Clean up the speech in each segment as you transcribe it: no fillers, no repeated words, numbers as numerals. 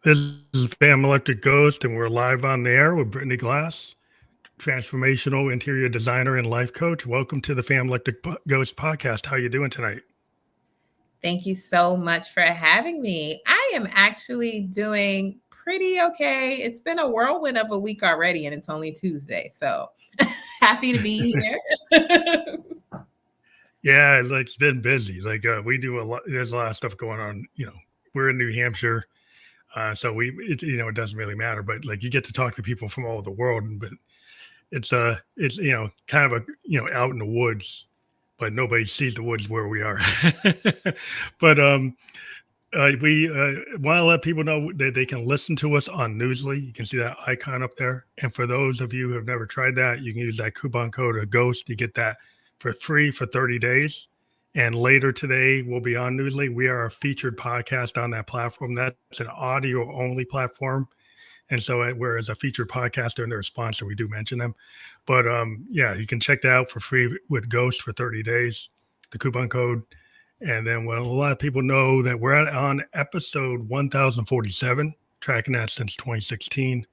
This is Fam Electric Ghost, and we're live on the air with Britney Glass, transformational interior designer and life coach. Welcome to the Fam Electric Ghost podcast. How you doing tonight? Thank you so much for having me. I am actually doing pretty okay. It's been a whirlwind of a week already, and it's only Tuesday. So happy to be here. Yeah, it's been busy. We do a lot. There's a lot of stuff going on. We're in New Hampshire, so it doesn't really matter. But like you get to talk to people from all over the world, but it's kind of out in the woods, but nobody sees the woods where we are. But we want to let people know that they can listen to us on Newsly. You can see that icon up there. And for those of you who have never tried that, you can use that coupon code of GHOST to get that for free for 30 days. And later today, we'll be on Newsly. We are a featured podcast on that platform. That's an audio only platform. And so whereas a featured podcaster and they're a sponsor, we do mention them. But yeah, you can check that out for free with Ghost for 30 days, the coupon code. And then, well, a lot of people know that we're on episode 1047, tracking that since 2016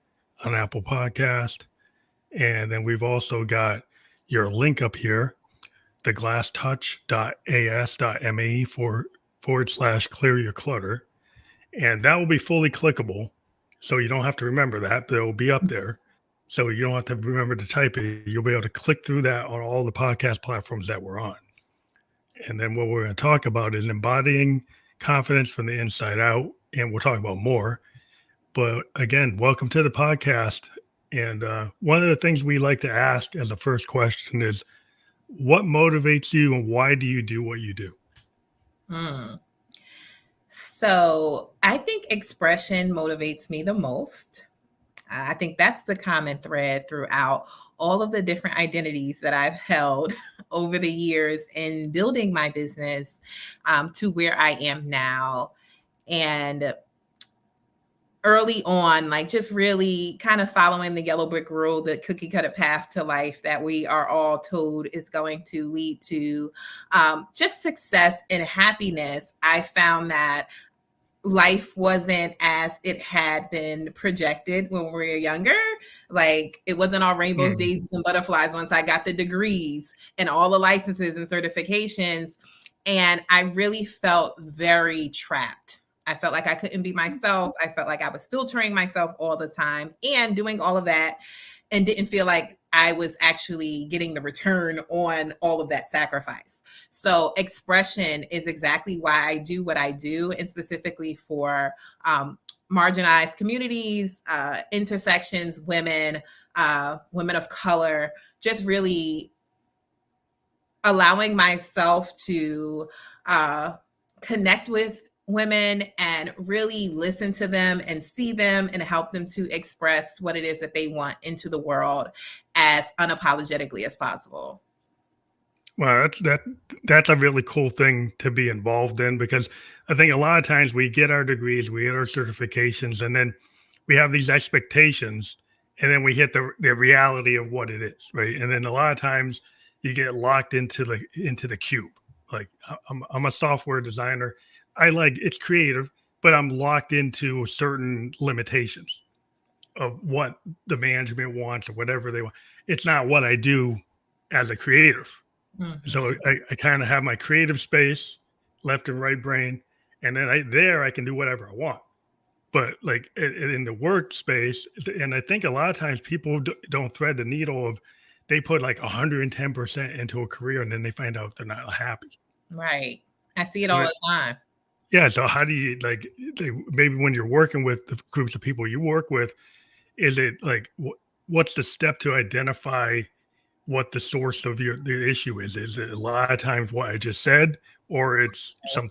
on Apple Podcast. And then we've also got your link up here, the glasstouch.as.me / clear your clutter. And that will be fully clickable. So you don't have to remember that, but it will be up there. So you don't have to remember to type it. You'll be able to click through that on all the podcast platforms that we're on. And then what we're going to talk about is embodying confidence from the inside out. And we'll talk about more. But again, welcome to the podcast. And one of the things we like to ask as a first question is, what motivates you and why do you do what you do? So I think expression motivates me the most. I think that's the common thread throughout all of the different identities that I've held over the years in building my business to where I am now. And early on, like just really kind of following the yellow brick road, the cookie cutter path to life that we are all told is going to lead to just success and happiness. I found that life wasn't as it had been projected when we were younger. Like it wasn't all rainbows, daisies, and butterflies once I got the degrees and all the licenses and certifications. And I really felt very trapped. I felt like I couldn't be myself. I felt like I was filtering myself all the time and doing all of that and didn't feel like I was actually getting the return on all of that sacrifice. So expression is exactly why I do what I do, and specifically for marginalized communities, intersections, women, women of color, just really allowing myself to connect with women and really listen to them and see them and help them to express what it is that they want into the world as unapologetically as possible. Well, that's a really cool thing to be involved in, because I think a lot of times we get our degrees, we get our certifications, and then we have these expectations, and then we hit the reality of what it is, right? And then a lot of times you get locked into the cube. Like I'm a software designer. It's creative, but I'm locked into certain limitations of what the management wants or whatever they want. It's not what I do as a creative. Mm-hmm. So I kind of have my creative space, left and right brain, and then I can do whatever I want. But like in the workspace, and I think a lot of times people don't thread the needle of, they put like 110% into a career and then they find out they're not happy. Right. I see it all the time. Yeah. So how do you maybe when you're working with the groups of people you work with, is it like, what's the step to identify what the source of the issue is? Is it a lot of times what I just said, or it's some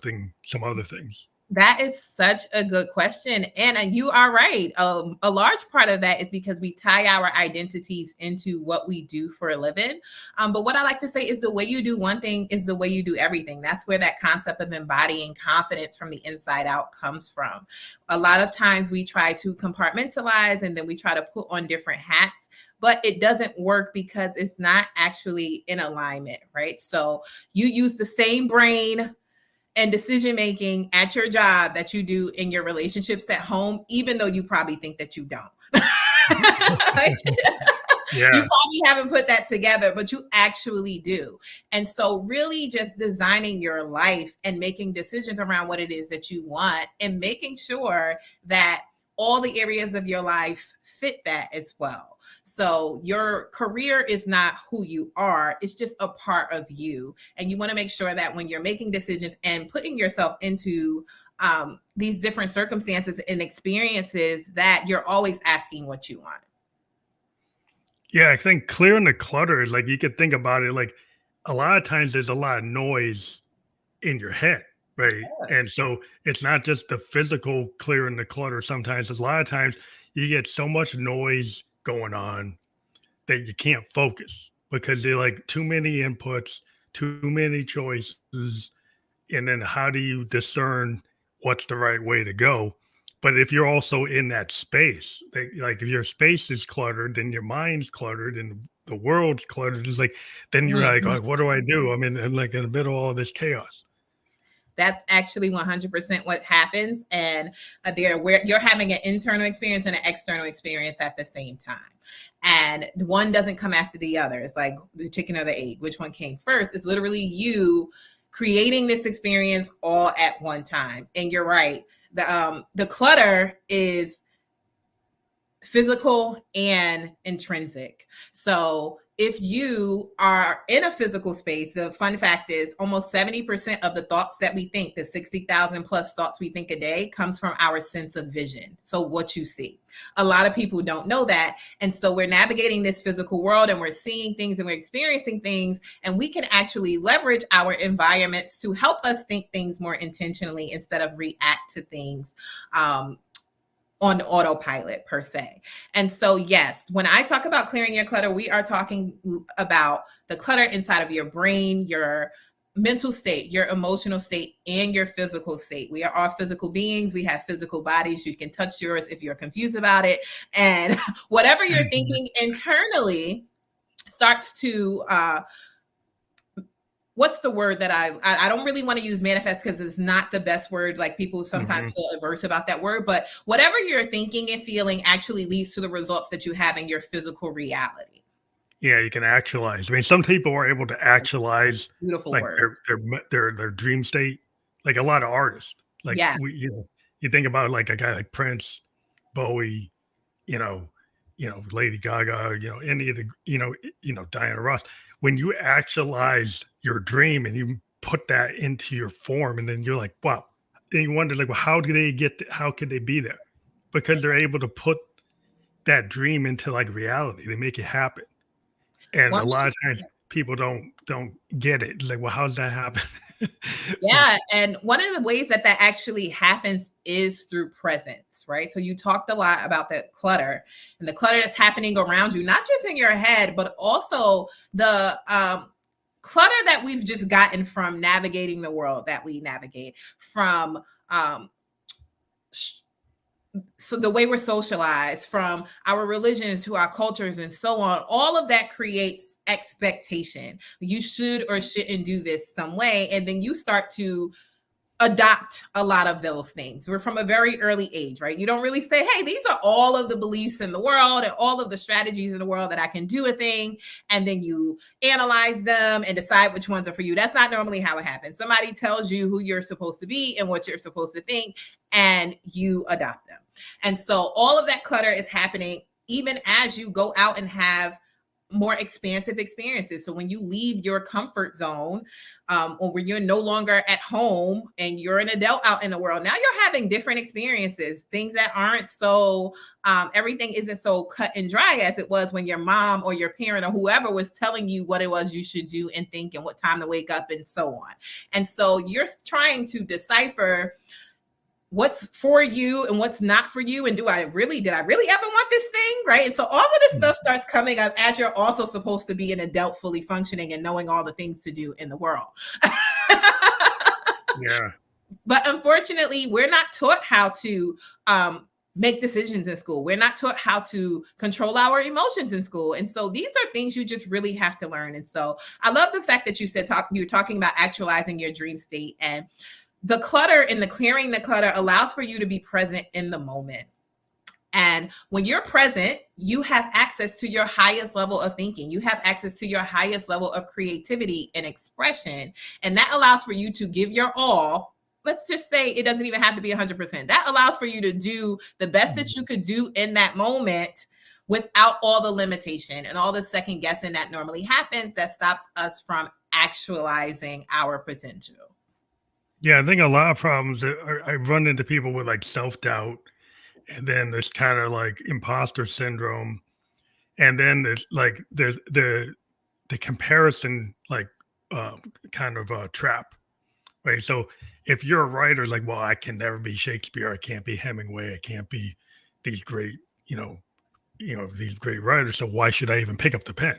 other things? That is such a good question. And you are right. A large part of that is because we tie our identities into what we do for a living. But what I like to say is the way you do one thing is the way you do everything. That's where that concept of embodying confidence from the inside out comes from. A lot of times we try to compartmentalize and then we try to put on different hats, but it doesn't work because it's not actually in alignment, right? So you use the same brain and decision making at your job that you do in your relationships at home, even though you probably think that you don't. Like, Yeah. you probably haven't put that together, but you actually do. And so really just designing your life and making decisions around what it is that you want and making sure that all the areas of your life fit that as well. So your career is not who you are, it's just a part of you. And you want to make sure that when you're making decisions and putting yourself into these different circumstances and experiences, that you're always asking what you want. Yeah, I think clearing the clutter is like you could think about it like a lot of times there's a lot of noise in your head, right? And Yes. so it's not just the physical clearing the clutter. Sometimes, a lot of times, you get so much noise going on that you can't focus because they're like too many inputs, too many choices, and then how do you discern what's the right way to go? But if you're also in that space, like if your space is cluttered, then your mind's cluttered and the world's cluttered. It's like then you're like, Mhm. oh, what do I do? I'm like in the middle of all this chaos. That's actually 100% what happens. And there, where you're having an internal experience and an external experience at the same time. And one doesn't come after the other. It's like the chicken or the egg. Which one came first? It's literally you creating this experience all at one time. And you're right. The clutter is physical and intrinsic. So if you are in a physical space, the fun fact is almost 70% of the thoughts that we think, the 60,000 plus thoughts we think a day, comes from our sense of vision. So what you see. A lot of people don't know that. And so we're navigating this physical world and we're seeing things and we're experiencing things, and we can actually leverage our environments to help us think things more intentionally instead of react to things on autopilot per se. And so, yes, when I talk about clearing your clutter, we are talking about the clutter inside of your brain, your mental state, your emotional state, and your physical state. We are all physical beings. We have physical bodies. You can touch yours if you're confused about it. And whatever you're thinking internally starts to what's the word that I don't really want to use manifest because it's not the best word. Like people sometimes Mhm. feel averse about that word, but whatever you're thinking and feeling actually leads to the results that you have in your physical reality. Yeah, you can actualize. I mean, some people are able to actualize Beautiful like word. their dream state, like a lot of artists. Like Yes. you think about like a guy like Prince, Bowie, you know, Lady Gaga, any of the, Diana Ross. When you actualize your dream and you put that into your form, and then you're like, wow. Then you wonder like, well, how do they how could they be there? Because they're able to put that dream into like reality. They make it happen. And a lot of times 100%. people don't get it. It's like, well, how's that happen? So Yeah. And one of the ways that that actually happens is through presence, right? So you talked a lot about that clutter and the clutter that's happening around you, not just in your head, but also the clutter that we've just gotten from navigating the world that we navigate, from um, so the way we're socialized, from our religions to our cultures and so on, all of that creates expectation. You should or shouldn't do this some way, and then you start to adopt a lot of those things. We're from a very early age, right? You don't really say, hey, these are all of the beliefs in the world and all of the strategies in the world that I can do a thing. And then you analyze them and decide which ones are for you. That's not normally how it happens. Somebody tells you who you're supposed to be and what you're supposed to think, and you adopt them. And so all of that clutter is happening even as you go out and have more expansive experiences. So when you leave your comfort zone, or when you're no longer at home and you're an adult out in the world, now you're having different experiences, things that aren't so, everything isn't so cut and dry as it was when your mom or your parent or whoever was telling you what it was you should do and think and what time to wake up and so on. And so you're trying to decipher what's for you and what's not for you, and did I really ever want this thing, right? And so all of this stuff starts coming up as you're also supposed to be an adult fully functioning and knowing all the things to do in the world. yeah. But unfortunately we're not taught how to make decisions in school. We're not taught how to control our emotions in school. And so these are things you just really have to learn. And so I love the fact that you said you're talking about actualizing your dream state. And the clutter and the clearing the clutter allows for you to be present in the moment. And when you're present, you have access to your highest level of thinking. You have access to your highest level of creativity and expression. And that allows for you to give your all. Let's just say it doesn't even have to be 100%. That allows for you to do the best that you could do in that moment without all the limitation and all the second guessing that normally happens that stops us from actualizing our potential. Yeah, I think a lot of problems that I run into people with like self-doubt, and then this kind of like imposter syndrome, and then there's like there's the comparison like kind of trap, right? So if you're a writer, like, well, I can never be Shakespeare, I can't be Hemingway, I can't be these great, these great writers. So why should I even pick up the pen?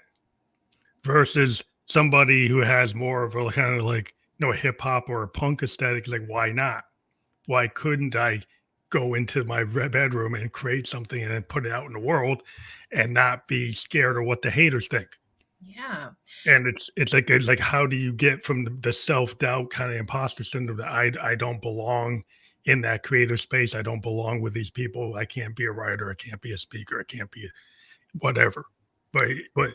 Versus somebody who has more of a kind of like, a hip hop or a punk aesthetic, like, why not? Why couldn't I go into my bedroom and create something and then put it out in the world and not be scared of what the haters think? Yeah. And it's like how do you get from the self-doubt kind of imposter syndrome that I don't belong in that creative space, I don't belong with these people, I can't be a writer, I can't be a speaker, I can't be whatever. But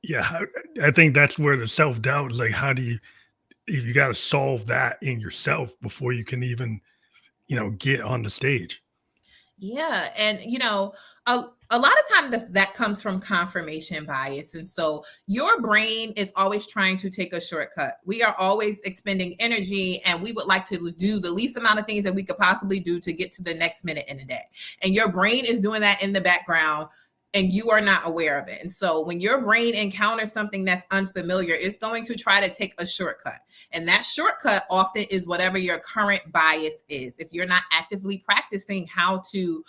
yeah, I think that's where the self-doubt is like, how do you got to solve that in yourself before you can even get on the stage. Yeah. And, a lot of times that comes from confirmation bias. And so your brain is always trying to take a shortcut. We are always expending energy and we would like to do the least amount of things that we could possibly do to get to the next minute in a day. And your brain is doing that in the background and you are not aware of it. And so when your brain encounters something that's unfamiliar, it's going to try to take a shortcut. And that shortcut often is whatever your current bias is. If you're not actively practicing how to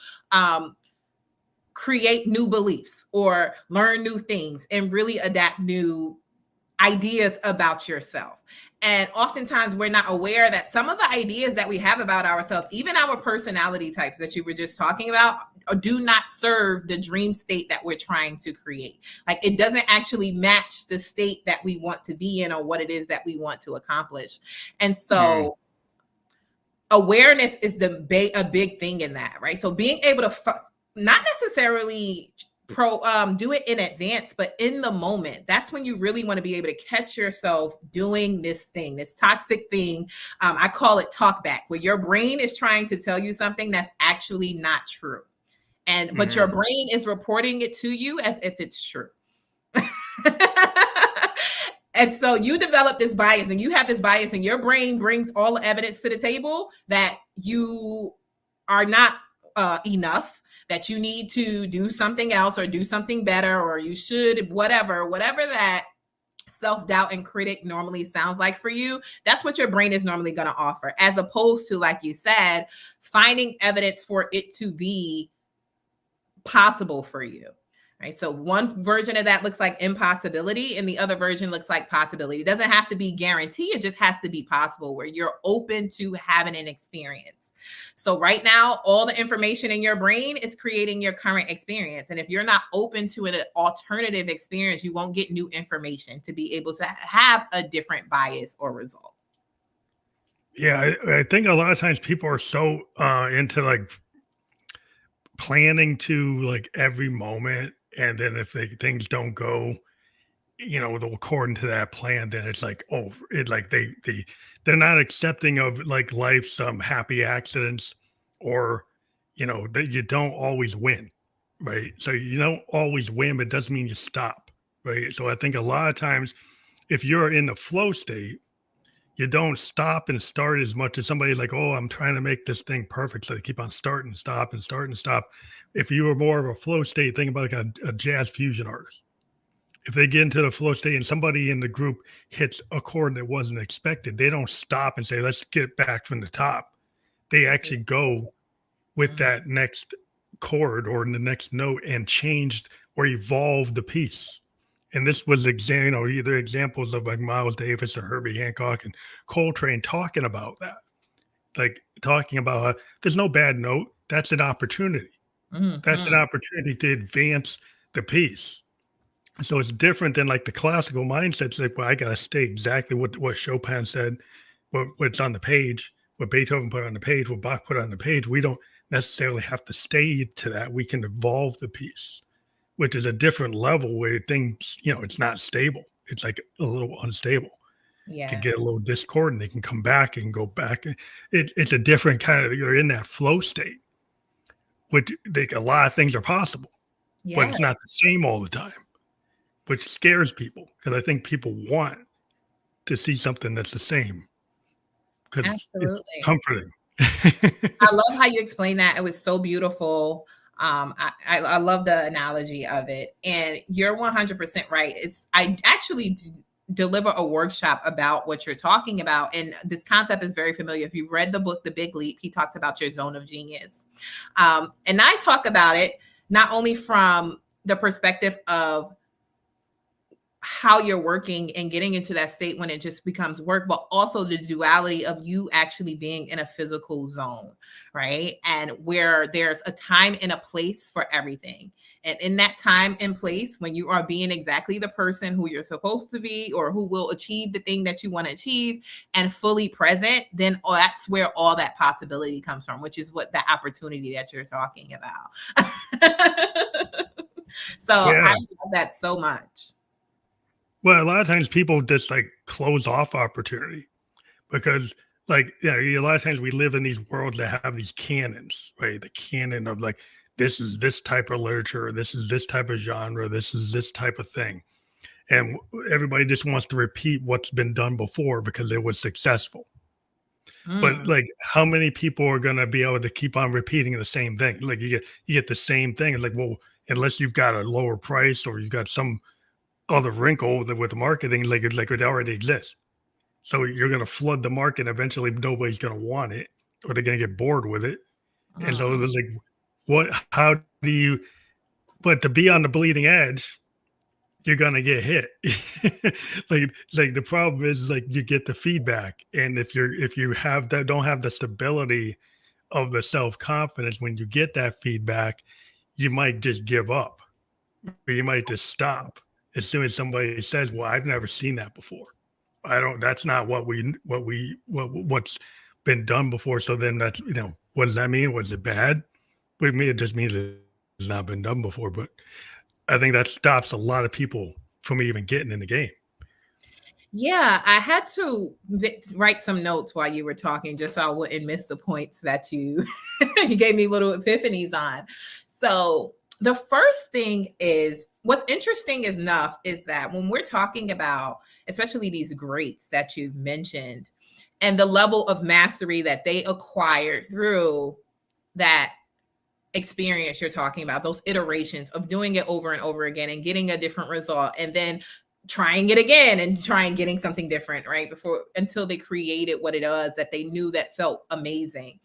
create new beliefs or learn new things and really adapt new ideas about yourself. And oftentimes we're not aware that some of the ideas that we have about ourselves, even our personality types that you were just talking about, do not serve the dream state that we're trying to create. Like it doesn't actually match the state that we want to be in or what it is that we want to accomplish. And so awareness is a big thing in that, right? So being able to not necessarily do it in advance, but in the moment, that's when you really want to be able to catch yourself doing this thing, this toxic thing. I call it talk back, where your brain is trying to tell you something that's actually not true. But your brain is reporting it to you as if it's true. And so you develop this bias and you have this bias and your brain brings all the evidence to the table that you are not enough, that you need to do something else or do something better, or you should, whatever that self-doubt and critic normally sounds like for you. That's what your brain is normally going to offer, as opposed to, like you said, finding evidence for it to be possible for you. Right. So one version of that looks like impossibility and the other version looks like possibility. It doesn't have to be guaranteed. It just has to be possible, where you're open to having an experience. So right now, all the information in your brain is creating your current experience. And if you're not open to an alternative experience, you won't get new information to be able to have a different bias or result. Yeah, I think a lot of times people are so into like planning to like every moment, and then if things don't go, according to that plan, then it's like, oh, it like they're not accepting of like life's happy accidents, or that you don't always win, right? So you don't always win, but it doesn't mean you stop, right? So I think a lot of times if you're in the flow state, you don't stop and start as much as somebody like, oh, I'm trying to make this thing perfect. So they keep on starting, stop, and start and stop. If you were more of a flow state, think about like a jazz fusion artist. If they get into the flow state and somebody in the group hits a chord that wasn't expected, they don't stop and say, let's get back from the top. They actually go with that next chord or the next note and changed or evolve the piece. And this was either examples of like Miles Davis or Herbie Hancock and Coltrane talking about that, like talking about there's no bad note. That's an opportunity. That's an opportunity to advance the piece. So it's different than like the classical mindset. It's like, well, I got to stay exactly what Chopin said, what's on the page, what Beethoven put on the page, what Bach put on the page. We don't necessarily have to stay to that. We can evolve the piece, which is a different level where things, it's not stable. It's like a little unstable. It can Yeah. get a little discordant. They can come back and go back. It's a different kind of, you're in that flow state, which a lot of things are possible, but Yeah. it's not the same all the time, which scares people because I think people want to see something that's the same because it's Absolutely. comforting. I love how you explain that. It was so beautiful. I love the analogy of it, and you're 100% right. I actually deliver a workshop about what you're talking about, and this concept is very familiar. If you've read the book The Big Leap, he talks about your zone of genius, and I talk about it not only from the perspective of how you're working and getting into that state when it just becomes work, but also the duality of you actually being in a physical zone, right? And where there's a time and a place for everything. And in that time and place, when you are being exactly the person who you're supposed to be or who will achieve the thing that you want to achieve and fully present, then that's where all that possibility comes from, which is what the opportunity that you're talking about. So I Yeah. love that so much. Well, a lot of times people just like close off opportunity because a lot of times we live in these worlds that have these canons, right? The canon of like, this is this type of literature, this is this type of genre, this is this type of thing. And everybody just wants to repeat what's been done before because it was successful. But Mm. like, how many people are going to be able to keep on repeating the same thing? Like you get the same thing. It's like, well, unless you've got a lower price or you've got some other wrinkle with the marketing, like it already exists. So you're going to flood the market. Eventually, nobody's going to want it, or they're going to get bored with it. And so Mm. it's like, what? How do you? But to be on the bleeding edge, you're going to get hit. like the problem is like you get the feedback, and if you have that, don't have the stability of the self confidence when you get that feedback, you might just give up, or you might just stop as soon as somebody says, "Well, I've never seen that before. I don't. That's not what's been done before." So then what does that mean? Was it bad? With me, it just means it's not been done before. But I think that stops a lot of people from even getting in the game. Yeah, I had to write some notes while you were talking just so I wouldn't miss the points that you you gave me little epiphanies on. So, the first thing is what's interesting enough is that when we're talking about especially these greats that you've mentioned and the level of mastery that they acquired through that experience you're talking about, those iterations of doing it over and over again and getting a different result and then trying it again and trying getting something different, right? Before until they created what it was that they knew that felt amazing.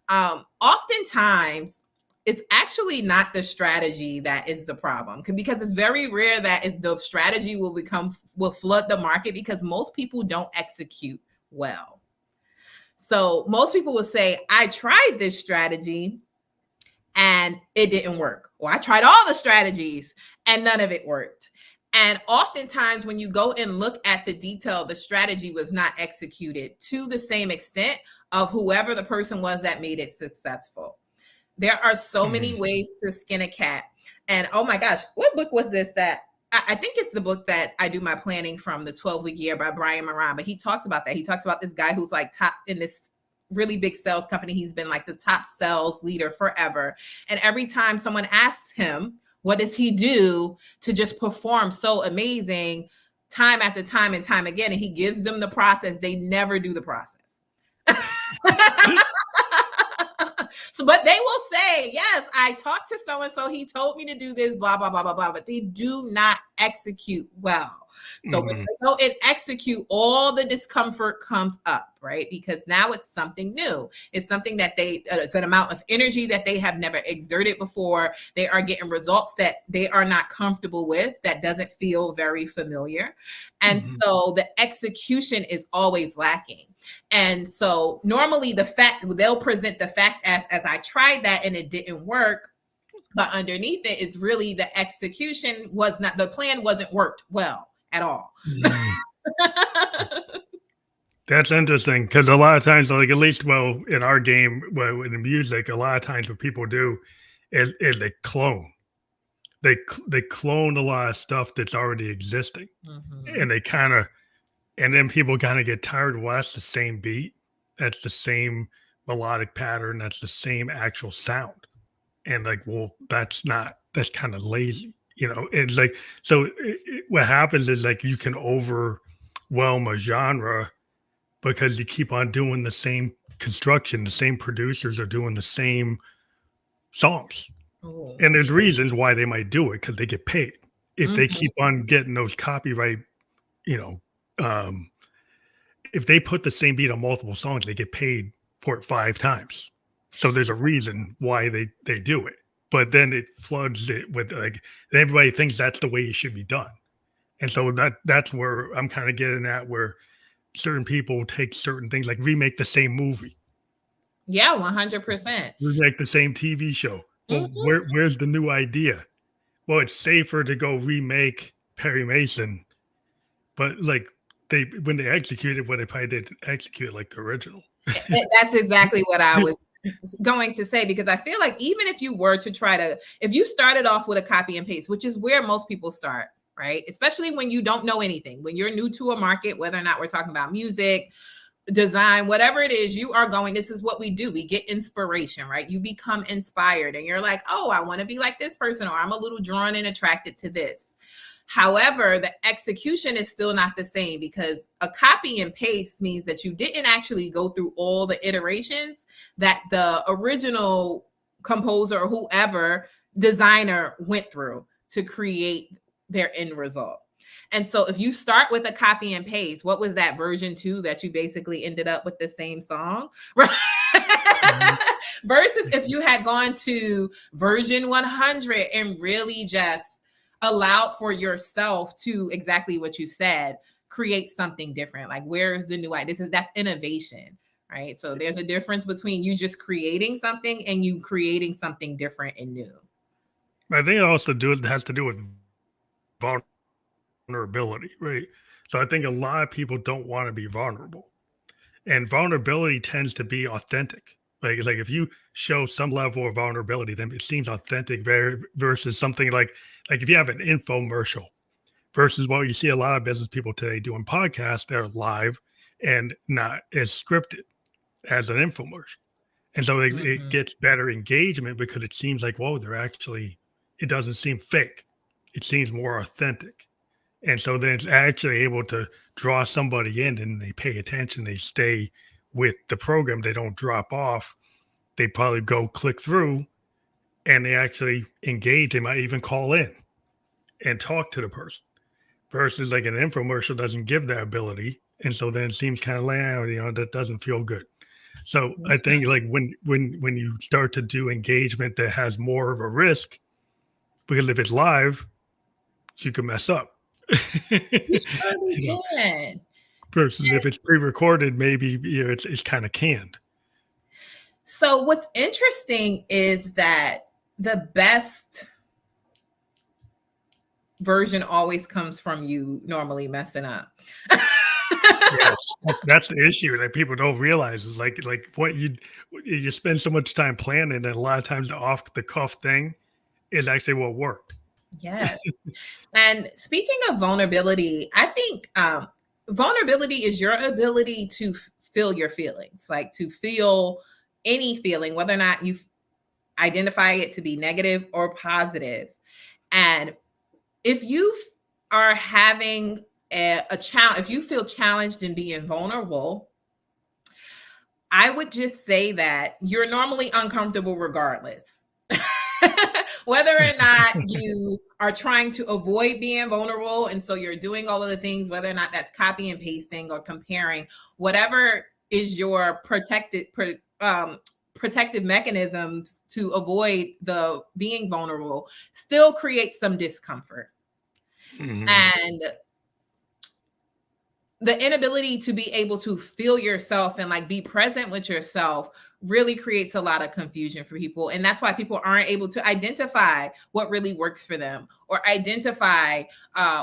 Oftentimes it's actually not the strategy that is the problem because it's very rare that the strategy will flood the market because most people don't execute well. So most people will say, I tried this strategy and it didn't work. Or I tried all the strategies and none of it worked. And oftentimes, when you go and look at the detail, the strategy was not executed to the same extent of whoever the person was that made it successful. There are so many Mhm. ways to skin a cat. And oh my gosh, what book was this that I think it's the book that I do my planning from, The 12-Week Year by Brian Moran. But he talks about that. He talks about this guy who's like top in this really big sales company. He's been like the top sales leader forever. And every time someone asks him, what does he do to just perform so amazing time after time and time again? And he gives them the process. They never do the process. So, but they will say, yes, I talked to so and so. He told me to do this, blah, blah, blah, blah, blah. But they do not execute well. So when Mhm. they go and execute, all the discomfort comes up, right? Because now it's something new. It's something that it's an amount of energy that they have never exerted before. They are getting results that they are not comfortable with, that doesn't feel very familiar. And Mhm. so the execution is always lacking. And so normally they'll present the fact as I tried that and it didn't work. But underneath it is really the execution was not, the plan wasn't worked well at all. Mhm. That's interesting because a lot of times, like at least, well, in our game, well, in the music, a lot of times what people do is they clone. They clone a lot of stuff that's already existing, Mhm. and they kind of, and then people kind of get tired. Well, that's the same beat, that's the same melodic pattern, that's the same actual sound, and like, well, that's not. That's kind of lazy, you know. It's like so. What happens is like you can overwhelm a genre because you keep on doing the same construction, the same producers are doing the same songs. Oh. And there's reasons why they might do it because they get paid. If they Mhm. keep on getting those copyright, you know, um, if they put the same beat on multiple songs, they get paid for it 5 times. So there's a reason why they do it. But then it floods it with like everybody thinks that's the way it should be done. And so that's where I'm kind of getting at where certain people take certain things like remake the same movie, Yeah, 100%. remake the same TV show. Well, Mhm. where's the new idea? Well, it's safer to go remake Perry Mason, but like they when they executed what they probably didn't execute like the original. That's exactly what I was going to say, because I feel like even if you were to try to, if you started off with a copy and paste, which is where most people start, right? Especially when you don't know anything, when you're new to a market, whether or not we're talking about music, design, whatever it is, you are going, this is what we do. We get inspiration, right? You become inspired and you're like, oh, I want to be like this person, or I'm a little drawn and attracted to this. However, the execution is still not the same, because a copy and paste means that you didn't actually go through all the iterations that the original composer or whoever designer went through to create their end result. And so if you start with a copy and paste, what was that, version 2, that you basically ended up with the same song, right? Mhm. Versus if you had gone to version 100 and really just allowed for yourself to, exactly what you said, create something different. Like, where's the new idea? That's innovation, right? So there's a difference between you just creating something and you creating something different and new. I think it also has to do with vulnerability, right? So I think a lot of people don't want to be vulnerable. And vulnerability tends to be authentic. Like if you show some level of vulnerability, then it seems authentic versus something like if you have an infomercial versus what you see a lot of business people today doing podcasts, they're live and not as scripted as an infomercial. And so it Mhm. gets better engagement because it seems like, whoa, they're actually, it doesn't seem fake. It seems more authentic. And so then it's actually able to draw somebody in and they pay attention. They stay with the program. They don't drop off. They probably go click through and they actually engage. They might even call in and talk to the person versus like an infomercial doesn't give that ability. And so then it seems kind of like, that doesn't feel good. So I think like when you start to do engagement that has more of a risk, because if it's live, you can mess up. You you know, surely can. versus if it's pre-recorded, maybe it's kind of canned. So what's interesting is that the best version always comes from you normally messing up. Yes, that's the issue that people don't realize is like what you spend so much time planning, and a lot of times the off the cuff thing is actually what worked. Yes. And speaking of vulnerability, I think vulnerability is your ability to feel your feelings, like to feel any feeling, whether or not you identify it to be negative or positive. And if you are having a challenge, if you feel challenged in being vulnerable, I would just say that you're normally uncomfortable regardless. Whether or not you are trying to avoid being vulnerable, and so you're doing all of the things, whether or not that's copy and pasting or comparing, whatever is your protective mechanisms to avoid the being vulnerable, still creates some discomfort. Mhm. And the inability to be able to feel yourself and like be present with yourself really creates a lot of confusion for people. And that's why people aren't able to identify what really works for them, or identify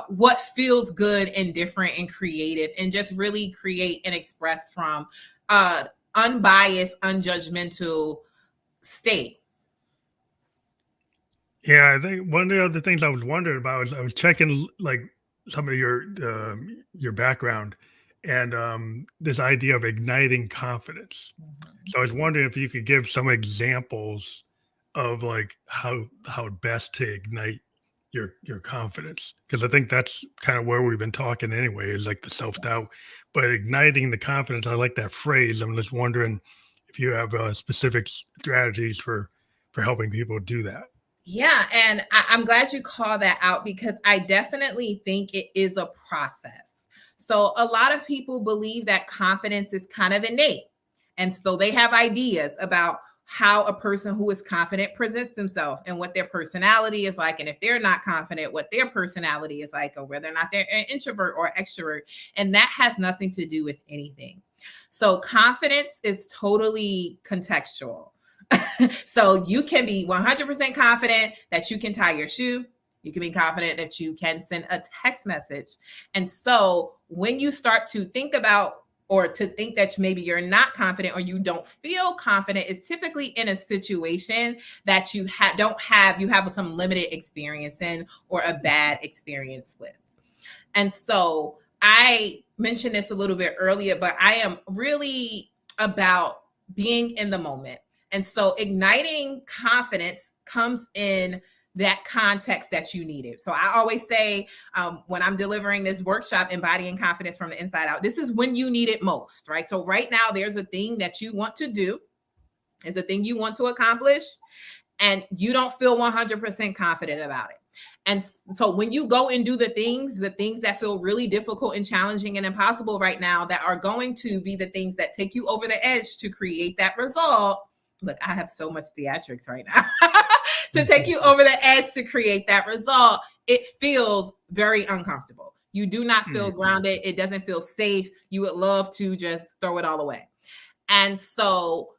what feels good and different and creative, and just really create and express from unbiased, unjudgmental state. Yeah, I think one of the other things I was wondering about is I was checking like some of your background, and this idea of igniting confidence. Mhm. So I was wondering if you could give some examples of like how best to ignite your confidence, because I think that's kind of where we've been talking anyway, is like the self doubt, but igniting the confidence. I like that phrase. I'm just wondering if you have specific strategies for helping people do that. Yeah, and I'm glad you call that out, because I definitely think it is a process. So a lot of people believe that confidence is kind of innate. And so they have ideas about how a person who is confident presents themselves and what their personality is like. And if they're not confident, what their personality is like, or whether or not they're an introvert or extrovert. And that has nothing to do with anything. So confidence is totally contextual. So you can be 100% confident that you can tie your shoe. You can be confident that you can send a text message. And so when you start to think about, or to think that maybe you're not confident or you don't feel confident, is typically in a situation that you you have some limited experience in, or a bad experience with. And so I mentioned this a little bit earlier, but I am really about being in the moment. And so igniting confidence comes in that context that you need it. So I always say, when I'm delivering this workshop, Embodying Confidence from the Inside Out, this is when you need it most, right? So right now, there's a thing that you want to do, is a thing you want to accomplish, and you don't feel 100% confident about it. And so when you go and do the things that feel really difficult and challenging and impossible right now, that are going to be the things that take you over the edge to create that result. Look, I have so much theatrics right now. To take you over the edge to create that result, it feels very uncomfortable. You do not feel grounded. It doesn't feel safe. You would love to just throw it all away. And so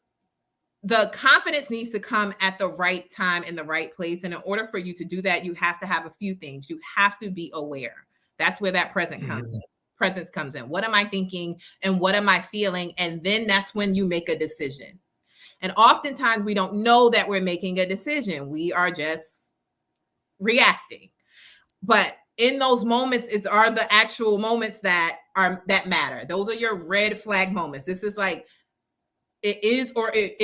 the confidence needs to come at the right time in the right place. And in order for you to do that, you have to have a few things. You have to be aware. That's where that presence comes in. What am I thinking and what am I feeling? And then that's when you make a decision. And oftentimes we don't know that we're making a decision. We are just reacting. But in those moments are the actual moments that matter. Those are your red flag moments. This is like, it is or it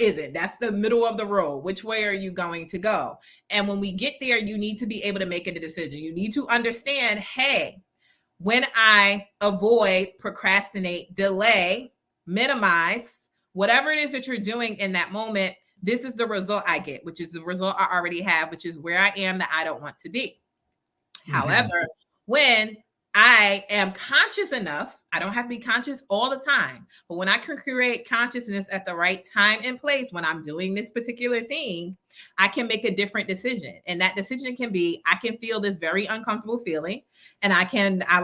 isn't. That's the middle of the road. Which way are you going to go? And when we get there, you need to be able to make a decision. You need to understand, hey, when I avoid, procrastinate, delay, minimize, whatever it is that you're doing in that moment, this is the result I get, which is the result I already have, which is where I am that I don't want to be. However, when I am conscious enough, I don't have to be conscious all the time, but when I can create consciousness at the right time and place, when I'm doing this particular thing, I can make a different decision. And that decision can be, I can feel this very uncomfortable feeling, and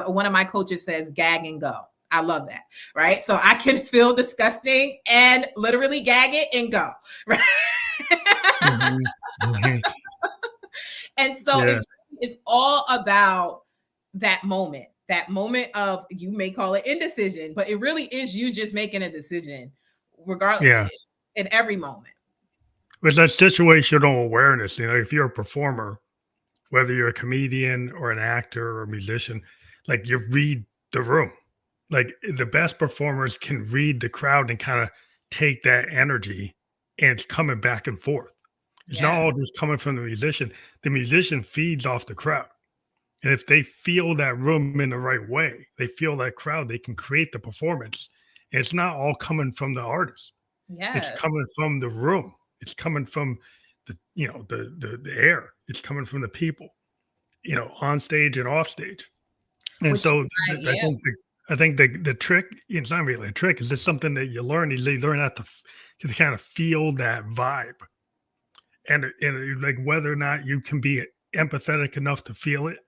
one of my coaches says, gag and go. I love that. Right. So I can feel disgusting and literally gag it and go. Right. And so it's all about that moment of, you may call it indecision, but it really is you just making a decision regardless, in every moment. With that situational awareness, if you're a performer, whether you're a comedian or an actor or a musician, like you read the room. Like the best performers can read the crowd and kind of take that energy, and it's coming back and forth. It's not all just coming from the musician. The musician feeds off the crowd. And if they feel that room in the right way, they feel that crowd, they can create the performance. And it's not all coming from the artist. It's coming from the room. It's coming from the air. It's coming from the people, on stage and off stage. And so I think the trick, it's not really a trick, it's just something that you learn, is they learn how to kind of feel that vibe. And like whether or not you can be empathetic enough to feel it,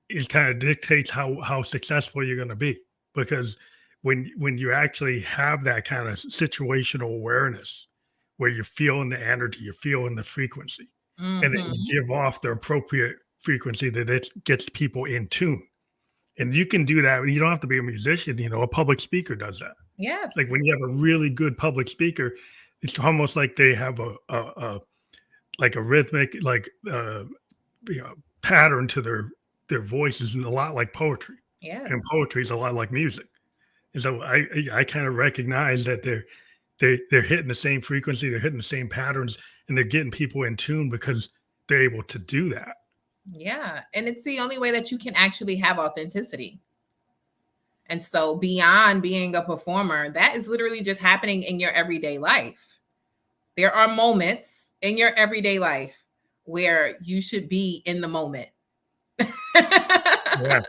it kind of dictates how successful you're going to be, because when you actually have that kind of situational awareness where you're feeling the energy, you're feeling the frequency, and then you Mhm. give off the appropriate frequency that it gets people in tune. And you can do that. You don't have to be a musician. A public speaker does that. Like Yes. when you have a really good public speaker, it's almost like they have a like a rhythmic, like pattern to their voices, and a lot like poetry. And Yes. poetry is a lot like music. And so I kind of recognize that they're hitting the same frequency, they're hitting the same patterns, and they're getting people in tune because they're able to do that. Yeah. And it's the only way that you can actually have authenticity. And so, beyond being a performer, that is literally just happening in your everyday life. There are moments in your everyday life where you should be in the moment. Yeah.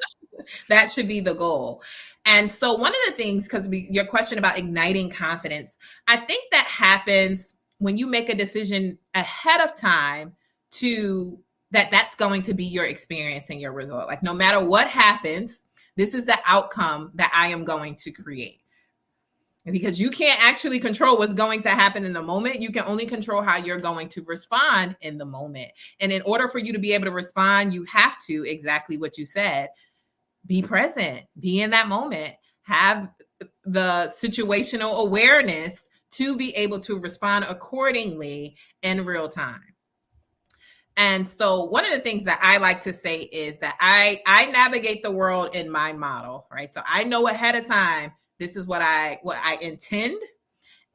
That should be the goal. And so, one of the things, because your question about igniting confidence, I think that happens when you make a decision ahead of time to that's going to be your experience and your result. Like, no matter what happens, this is the outcome that I am going to create. Because you can't actually control what's going to happen in the moment. You can only control how you're going to respond in the moment. And in order for you to be able to respond, you have to, exactly what you said, be present, be in that moment, have the situational awareness to be able to respond accordingly in real time. And so one of the things that I like to say is that I navigate the world in my model, right? So I know ahead of time this is what I intend,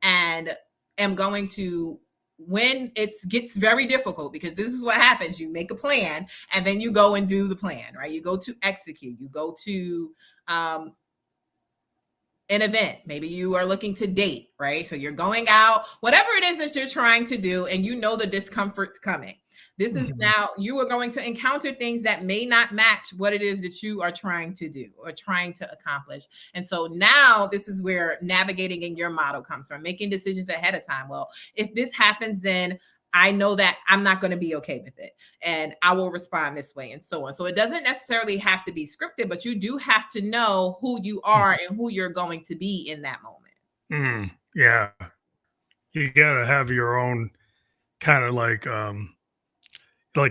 and am going to, when it gets very difficult, because this is what happens, you make a plan and then you go and do the plan, right? You go to execute, you go to um, an event, maybe you are looking to date, right? So you're going out, whatever it is that you're trying to do, and you know the discomfort's coming. This is Mhm. now, you are going to encounter things that may not match what it is that you are trying to do or trying to accomplish. And so now this is where navigating in your model comes from, making decisions ahead of time. Well, if this happens, then I know that I'm not going to be okay with it, and I will respond this way, and so on. So it doesn't necessarily have to be scripted, but you do have to know who you are and who you're going to be in that moment. Yeah. You gotta have your own kind of like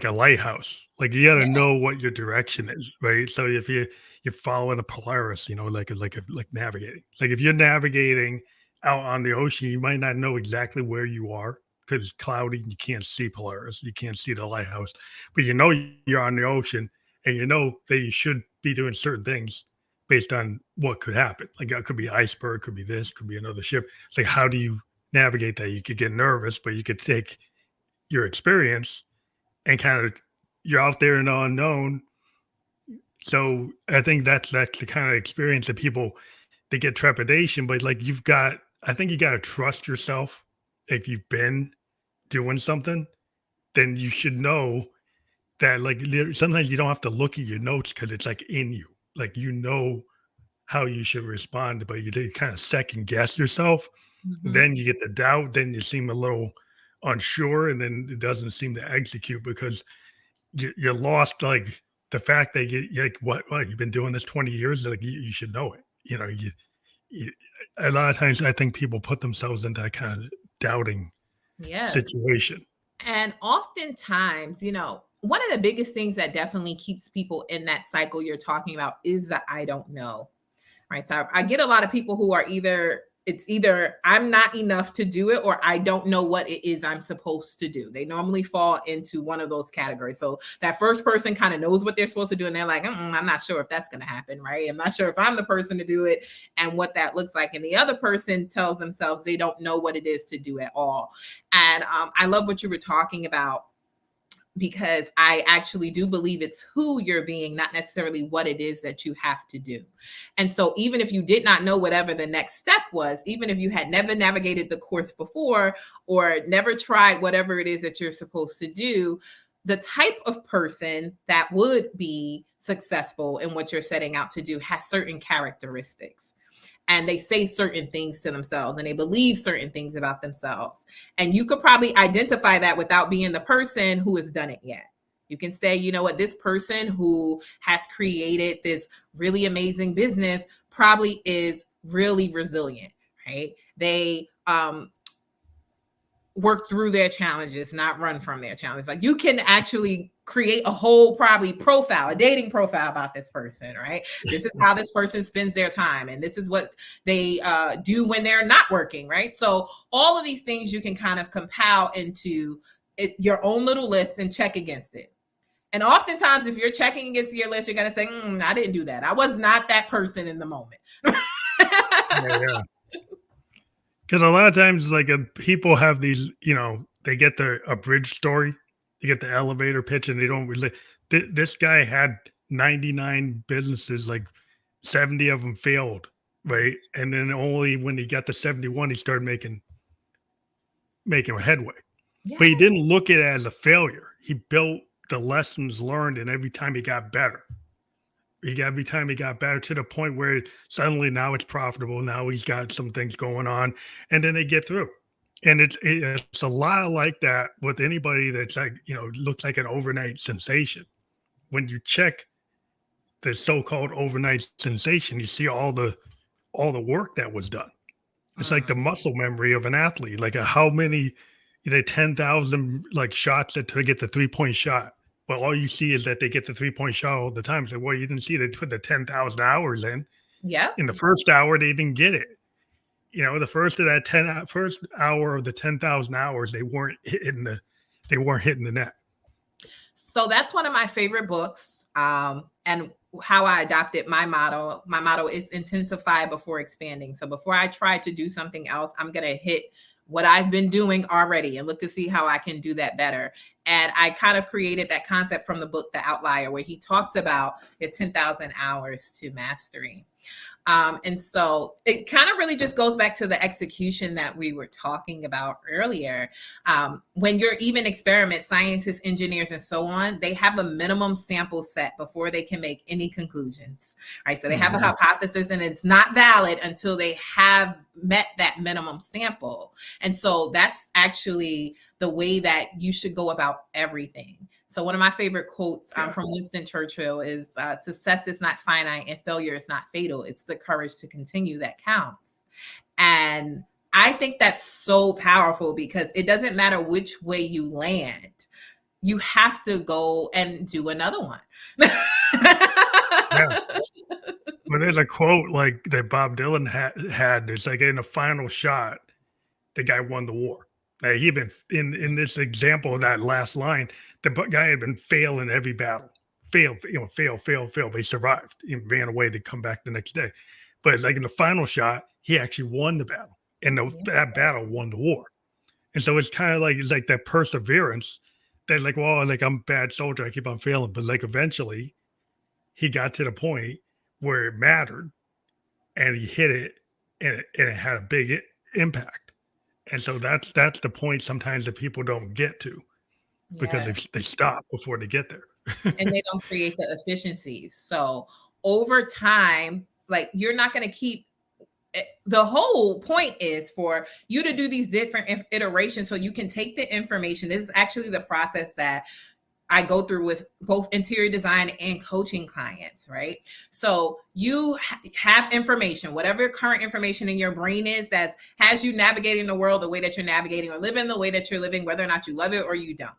a lighthouse. Like you got to Yeah. know what your direction is, right? So if you're following a Polaris, like navigating. Like if you're navigating out on the ocean, you might not know exactly where you are because it's cloudy and you can't see Polaris, you can't see the lighthouse, but you know you're on the ocean, and you know that you should be doing certain things based on what could happen. Like it could be iceberg, could be this, could be another ship. It's like how do you navigate that? You could get nervous, but you could take your experience and kind of you're out there in the unknown. So I think that's the kind of experience that people they get trepidation, but like I think you got to trust yourself. If you've been doing something, then you should know that like sometimes you don't have to look at your notes because it's like in you, like how you should respond, but you did kind of second guess yourself. Mhm. Then you get the doubt, then you seem a little unsure, and then it doesn't seem to execute because you lost like the fact that you like what you've been doing this 20 years, like you should know it. You a lot of times I think people put themselves into that kind of doubting Yes. situation. And oftentimes, one of the biggest things that definitely keeps people in that cycle you're talking about is the I don't know. Right. So I get a lot of people who are either I'm not enough to do it or I don't know what it is I'm supposed to do. They normally fall into one of those categories. So that first person kind of knows what they're supposed to do and they're like, I'm not sure if that's going to happen. Right. I'm not sure if I'm the person to do it and what that looks like. And the other person tells themselves they don't know what it is to do at all. And I love what you were talking about, because I actually do believe it's who you're being, not necessarily what it is that you have to do. And so, even if you did not know whatever the next step was, even if you had never navigated the course before or never tried whatever it is that you're supposed to do, the type of person that would be successful in what you're setting out to do has certain characteristics, and they say certain things to themselves and they believe certain things about themselves. And you could probably identify that without being the person who has done it yet. You can say, you know what, this person who has created this really amazing business probably is really resilient, right? They work through their challenges, not run from their challenges. Like you can actually create a whole probably profile, a dating profile about this person, right? This is how this person spends their time, and this is what they do when they're not working, right? So all of these things you can kind of compile into your own little list and check against it. And oftentimes, if you're checking against your list, you're going to say, I didn't do that. I was not that person in the moment. Yeah. Because a lot of times, like people have these, they get a bridge story, you get the elevator pitch, and they don't really. This guy had 99 businesses, like 70 of them failed, right? And then only when he got to 71, he started making headway. Yeah. But he didn't look at it as a failure. He built the lessons learned, and every time he got better. Every time he got better to the point where suddenly now it's profitable. Now he's got some things going on, and then they get through. And it's a lot like that with anybody that's like, looks like an overnight sensation. When you check the so-called overnight sensation, you see all the work that was done. It's like the muscle memory of an athlete, like how many, 10,000 like shots to get the 3-point shot. Well, all you see is that they get the 3-point shot all the time. So, well, you didn't see they put the 10,000 hours in. Yeah. In the first hour, they didn't get it. The first hour of the 10,000 hours, they weren't hitting the net. So that's one of my favorite books. And how I adopted my motto. My motto is intensify before expanding. So before I try to do something else, I'm going to hit what I've been doing already and look to see how I can do that better. And I kind of created that concept from the book, The Outlier, where he talks about your 10,000 hours to mastery. And so it kind of really just goes back to the execution that we were talking about earlier. When you're even experiment, scientists, engineers, and so on, they have a minimum sample set before they can make any conclusions, right? So they have a hypothesis and it's not valid until they have met that minimum sample. And so that's actually the way that you should go about everything. So one of my favorite quotes from Winston Churchill is success is not finite and failure is not fatal. It's the courage to continue that counts. And I think that's so powerful because it doesn't matter which way you land. You have to go and do another one. Yeah. Well, there's a quote like that Bob Dylan had. It's like in the final shot, the guy won the war. He'd been in this example of that last line. The guy had been failing every battle, fail. But he survived. He ran away to come back the next day. But it's like in the final shot, he actually won the battle, and that battle won the war. And so it's kind of like that perseverance. They're like, well, like I'm a bad soldier, I keep on failing, but like eventually, he got to the point where it mattered, and he hit it, and it had a big impact. And so that's the point sometimes that people don't get to because they stop before they get there. And they don't create the efficiencies. So over time, like you're not going to keep, the whole point is for you to do these different iterations so you can take the information. This is actually the process that I go through with both interior design and coaching clients, right? So you have information, whatever current information in your brain is that has you navigating the world the way that you're navigating or living the way that you're living, whether or not you love it or you don't.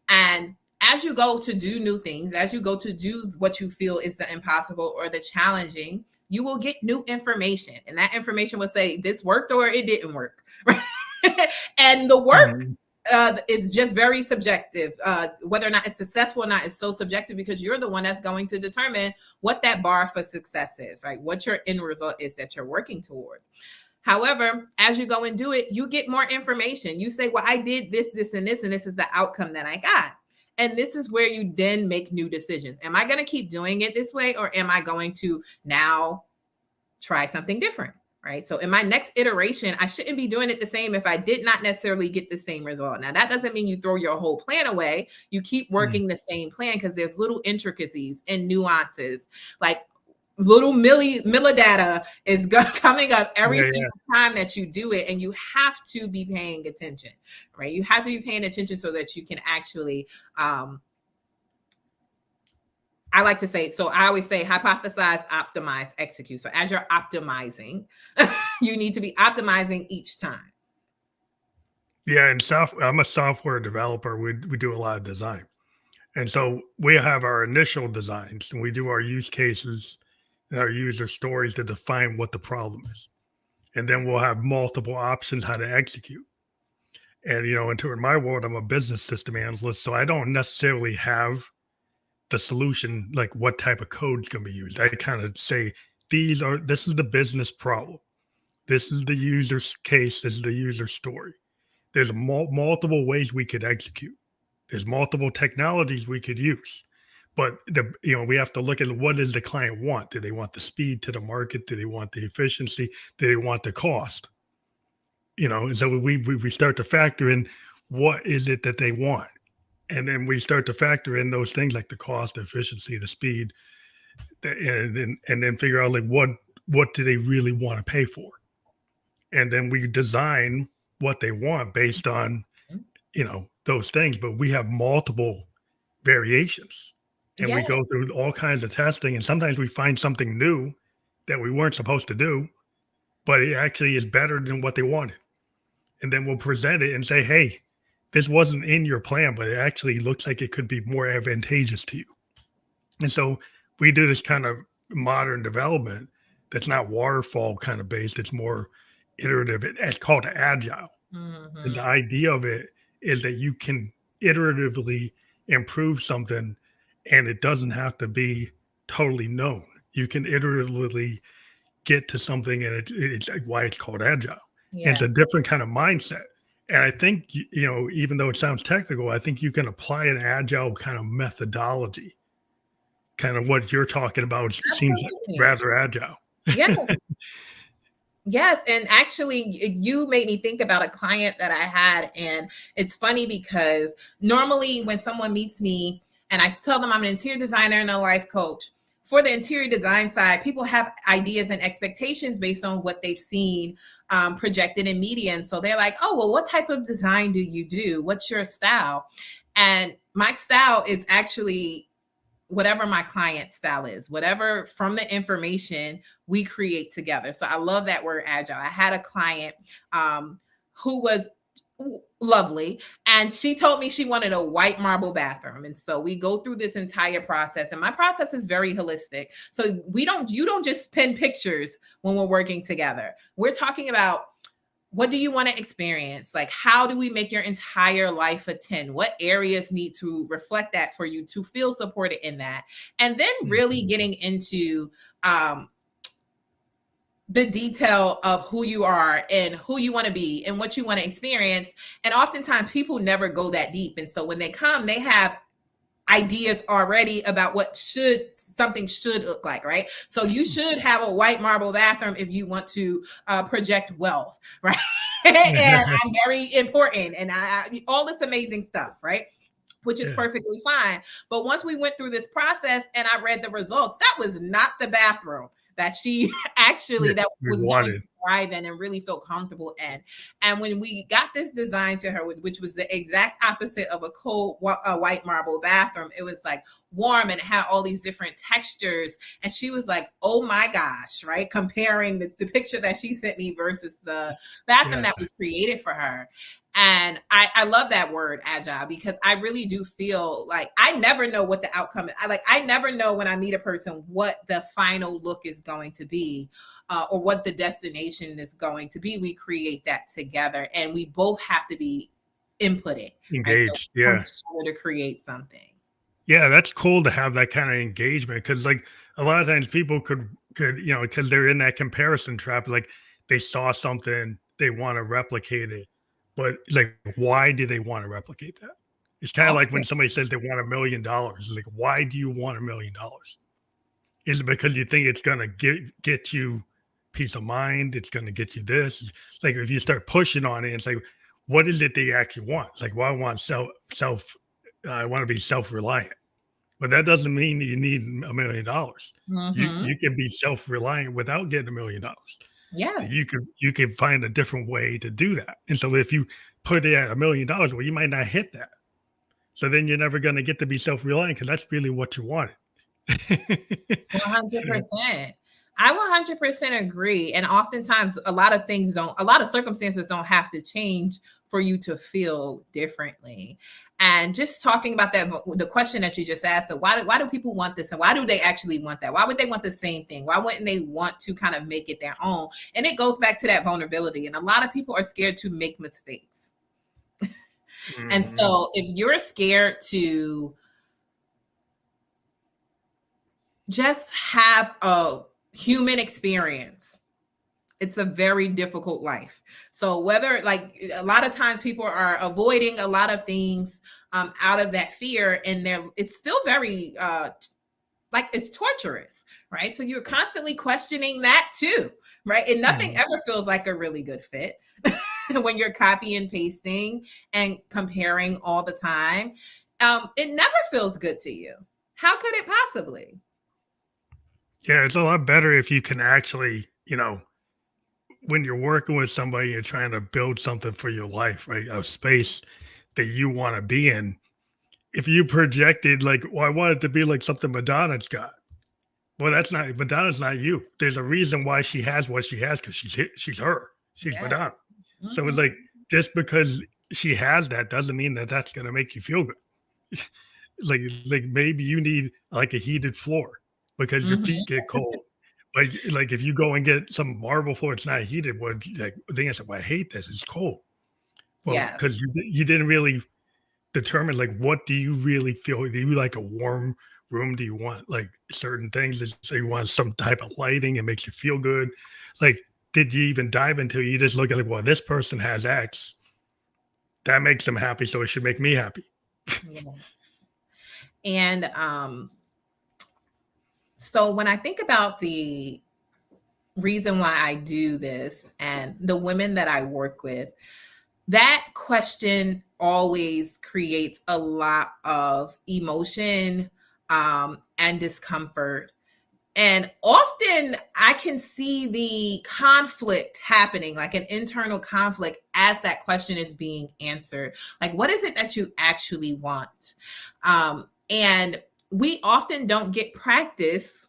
And as you go to do new things, as you go to do what you feel is the impossible or the challenging, you will get new information. And that information will say this worked or it didn't work, right? And the work is just very subjective. Whether or not it's successful or not is so subjective because you're the one that's going to determine what that bar for success is, right? What your end result is that you're working towards. However, as you go and do it, you get more information. You say, well, I did this, this, and this, and this is the outcome that I got. And this is where you then make new decisions. Am I going to keep doing it this way, or am I going to now try something different? Right. So in my next iteration, I shouldn't be doing it the same if I did not necessarily get the same result. Now, that doesn't mean you throw your whole plan away. You keep working the same plan because there's little intricacies and nuances, like little millidata is coming up every single time that you do it. And you have to be paying attention, right? You have to be paying attention so that you can actually I like to say, so I always say hypothesize, optimize, execute. So as you're optimizing, you need to be optimizing each time. Yeah, and I'm a software developer. We do a lot of design. And so we have our initial designs and we do our use cases and our user stories to define what the problem is. And then we'll have multiple options how to execute. And, in my world, I'm a business system analyst. So I don't necessarily have the solution, like what type of code is going to be used. I kind of say, this is the business problem. This is the user's case. This is the user story. There's multiple ways we could execute. There's multiple technologies we could use, but we have to look at what does the client want? Do they want the speed to the market? Do they want the efficiency? Do they want the cost? And so we start to factor in what is it that they want, and then we start to factor in those things like the cost, the efficiency, the speed, and then figure out like what do they really want to pay for, and then we design what they want based on those things. But we have multiple variations and we Yeah. go through all kinds of testing, and sometimes we find something new that we weren't supposed to do, but it actually is better than what they wanted. And then we'll present it and say, hey, this wasn't in your plan, but it actually looks like it could be more advantageous to you. And so we do this kind of modern development that's not waterfall kind of based. It's more iterative. It's called agile. Mm-hmm. The idea of it is that you can iteratively improve something and it doesn't have to be totally known. You can iteratively get to something, and it's like why it's called agile. Yeah. And it's a different kind of mindset. And I think, even though it sounds technical, I think you can apply an agile kind of methodology. Kind of what you're talking about seems rather agile. Yeah. Yes. And actually, you made me think about a client that I had. And it's funny because normally when someone meets me and I tell them I'm an interior designer and a life coach, for the interior design side, people have ideas and expectations based on what they've seen projected in media. And so they're like, oh, well, what type of design do you do? What's your style? And my style is actually whatever my client's style is, whatever from the information we create together. So I love that word agile. I had a client who was lovely, and she told me she wanted a white marble bathroom. And so we go through this entire process, and my process is very holistic. So you don't just pin pictures when we're working together. We're talking about, what do you want to experience? Like, how do we make your entire life a 10? What areas need to reflect that for you to feel supported in that? And then really getting into the detail of who you are and who you want to be and what you want to experience. And oftentimes people never go that deep. And so when they come, they have ideas already about what something should look like, right? So you should have a white marble bathroom if you want to project wealth, right? And I'm very important, and I all this amazing stuff, right? Which is perfectly fine. But once we went through this process and I read the results, that was not the bathroom that she actually that was going to thrive in and really feel comfortable in. And when we got this design to her, which was the exact opposite of a cold white marble bathroom, it was like warm and it had all these different textures. And she was like, oh my gosh, right? Comparing the picture that she sent me versus the bathroom that we created for her. And I love that word agile, because I really do feel like I never know what the outcome is. I never know when I meet a person what the final look is going to be or what the destination is going to be. We create that together, and we both have to be inputted, engaged, right? So to create something. Yeah, that's cool to have that kind of engagement, because like a lot of times people could because they're in that comparison trap, like they saw something, they want to replicate it. But like, why do they want to replicate that? It's kind of like when somebody says they want $1 million. Like, why do you want $1 million? Is it because you think it's going to get you peace of mind? It's going to get you this. Like, if you start pushing on it, it's like, what is it they actually want? It's like, well, I want I want to be self-reliant. But that doesn't mean you need $1 million. You can be self-reliant without getting $1 million. Yes. You can find a different way to do that. And so if you put it at $1 million, well, you might not hit that. So then you're never going to get to be self-reliant, because that's really what you wanted. So, 100%. I 100% agree. And oftentimes, a lot of circumstances don't have to change for you to feel differently. And just talking about that, the question that you just asked, so why do people want this? And why do they actually want that? Why would they want the same thing? Why wouldn't they want to kind of make it their own? And it goes back to that vulnerability. And a lot of people are scared to make mistakes. And mhm. so if you're scared to just have a human experience, it's a very difficult life. So whether, like, a lot of times people are avoiding a lot of things out of that fear, and it's still very like, it's torturous, right? So you're constantly questioning that too, right? And nothing Mhm. ever feels like a really good fit when you're copy and pasting and comparing all the time. It never feels good to you. How could it possibly? Yeah, it's a lot better if you can actually, when you're working with somebody, you're trying to build something for your life, right? A space that you want to be in. If you projected like, well, I want it to be like something Madonna's got. Well, that's not Madonna's not you. There's a reason why she has what she has because she's her. She's Yes. Madonna. So it's Mhm. like just because she has that doesn't mean that that's going to make you feel good. like maybe you need like a heated floor because your feet Mhm. get cold. Like if you go and get some marble floor, it's not heated. Well, like the answer, well, I hate this. It's cold. Well, Yes. because you didn't really determine like what do you really feel? Do you like a warm room? Do you want like certain things? So you want some type of lighting? It makes you feel good. Like, did you even dive into it? You just look at like, well, this person has X. That makes them happy, so it should make me happy. Yes. And so when I think about the reason why I do this and the women that I work with, that question always creates a lot of emotion and discomfort. And often I can see the conflict happening, like an internal conflict, as that question is being answered. Like, what is it that you actually want? And we often don't get practice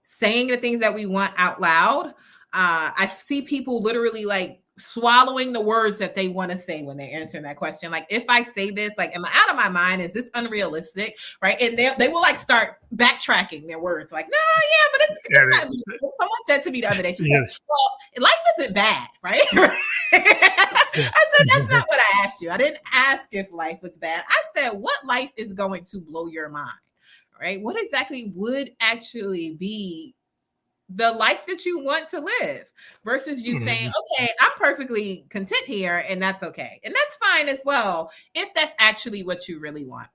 saying the things that we want out loud. I see people literally like swallowing the words that they want to say when they're answering that question. Like, if I say this, like, am I out of my mind? Is this unrealistic? Right? And they will like start backtracking their words. Like, no, yeah, but it's And not. Someone said to me the other day, she said, yeah, well, life isn't bad, right? yeah. I said, that's not what I asked you. I didn't ask if life was bad. I said, what life is going to blow your mind? Right? What exactly would actually be the life that you want to live versus you saying, Mhm. okay, I'm perfectly content here and that's okay. And that's fine as well if that's actually what you really want.